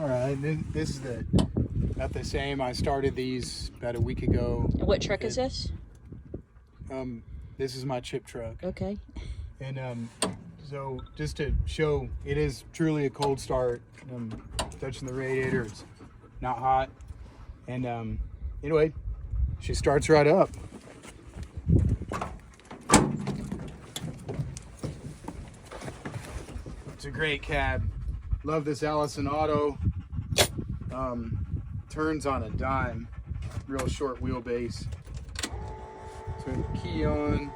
All right, this is about the same. I started these about a week ago. And what truck is this? This is my chip truck. Okay. And so just to show, it is truly a cold start. Touching the radiator, it's not hot. And anyway, she starts right up. It's a great cab. Love this Allison Auto. Turns on a dime. Real short wheelbase. So key on.